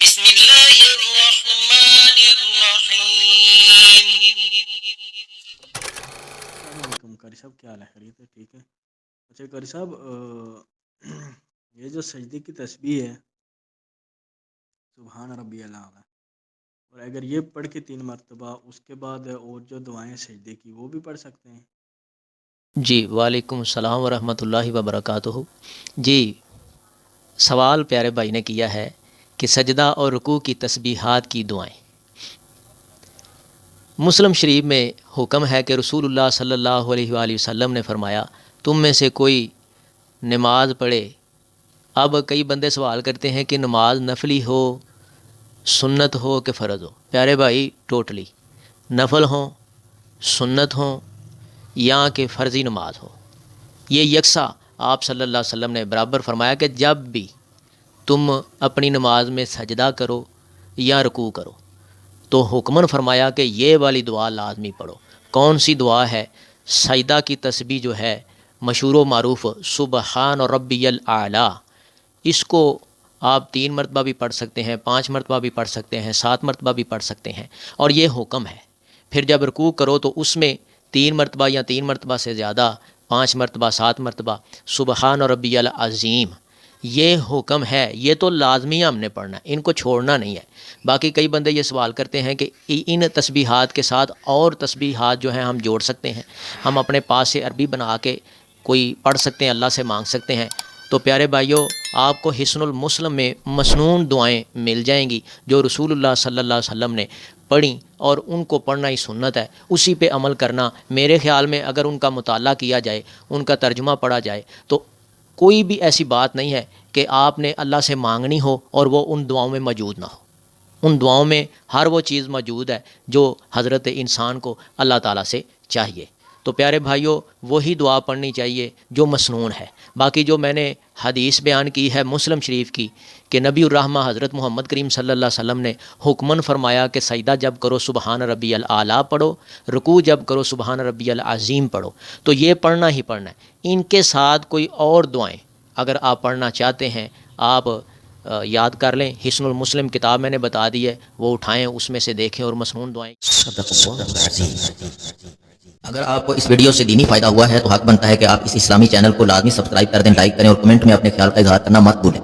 بسم اللہ الرحمن الرحیم۔ السلام علیکم قاری صاحب، کیا حال ہے؟ خیریت ہے؟ ٹھیک ہے۔ اچھا قاری صاحب، یہ جو سجدے کی تسبیح ہے سبحان ربی الاعلیٰ، اور اگر یہ پڑھ کے 3 مرتبہ اس کے بعد اور جو دعائیں سجدے کی وہ بھی پڑھ سکتے ہیں؟ جی وعلیکم السلام ورحمۃ اللہ وبرکاتہ۔ جی سوال پیارے بھائی نے کیا ہے کہ سجدہ اور رکوع کی تسبیحات کی دعائیں۔ مسلم شریف میں حکم ہے کہ رسول اللہ صلی اللہ علیہ وآلہ وسلم نے فرمایا، تم میں سے کوئی نماز پڑھے۔ اب کئی بندے سوال کرتے ہیں کہ نماز نفلی ہو، سنت ہو کہ فرض ہو؟ پیارے بھائی ٹوٹلی نفل ہوں، سنت ہوں یا کہ فرضی نماز ہو، یہ یکساں آپ صلی اللہ علیہ وسلم نے برابر فرمایا کہ جب بھی تم اپنی نماز میں سجدہ کرو یا رکوع کرو تو حکماً فرمایا کہ یہ والی دعا لازمی پڑھو۔ کون سی دعا ہے؟ سجدہ کی تسبیح جو ہے مشہور و معروف سبحان ربی الاعلیٰ، اس کو آپ 3 مرتبہ بھی پڑھ سکتے ہیں، 5 مرتبہ بھی پڑھ سکتے ہیں، 7 مرتبہ بھی پڑھ سکتے ہیں، اور یہ حکم ہے۔ پھر جب رکوع کرو تو اس میں 3 مرتبہ یا 3 مرتبہ سے زیادہ، 5 مرتبہ، 7 مرتبہ سبحان ربی العظیم، یہ حکم ہے۔ یہ تو لازمی ہم نے پڑھنا ہے، ان کو چھوڑنا نہیں ہے۔ باقی کئی بندے یہ سوال کرتے ہیں کہ ان تسبیحات کے ساتھ اور تسبیحات جو ہیں ہم جوڑ سکتے ہیں، ہم اپنے پاس سے عربی بنا کے کوئی پڑھ سکتے ہیں، اللہ سے مانگ سکتے ہیں۔ تو پیارے بھائیوں، آپ کو حصن المسلم میں مسنون دعائیں مل جائیں گی جو رسول اللہ صلی اللہ علیہ وسلم نے پڑھیں، اور ان کو پڑھنا ہی سنت ہے، اسی پہ عمل کرنا۔ میرے خیال میں اگر ان کا مطالعہ کیا جائے، ان کا ترجمہ پڑھا جائے تو کوئی بھی ایسی بات نہیں ہے کہ آپ نے اللہ سے مانگنی ہو اور وہ ان دعاؤں میں موجود نہ ہو۔ ان دعاؤں میں ہر وہ چیز موجود ہے جو حضرت انسان کو اللہ تعالیٰ سے چاہیے۔ تو پیارے بھائیوں، وہی دعا پڑھنی چاہیے جو مسنون ہے۔ باقی جو میں نے حدیث بیان کی ہے مسلم شریف کی کہ نبی الرحمہ حضرت محمد کریم صلی اللہ علیہ وسلم نے حکماً فرمایا کہ سجدہ جب کرو سبحان ربی الاعلیٰ پڑھو، رکوع جب کرو سبحان ربی العظیم پڑھو۔ تو یہ پڑھنا ہی پڑھنا ہے۔ ان کے ساتھ کوئی اور دعائیں اگر آپ پڑھنا چاہتے ہیں، آپ یاد کر لیں، حصن المسلم کتاب میں نے بتا دی ہے، وہ اٹھائیں، اس میں سے دیکھیں اور مسنون دعائیں۔ صدق اللہ العظیم۔ اگر آپ کو اس ویڈیو سے دینی فائدہ ہوا ہے تو حق بنتا ہے کہ آپ اس اسلامی چینل کو لازمی سبسکرائب کر دیں، لائک کریں اور کمنٹ میں اپنے خیال کا اظہار کرنا مت بھولیں۔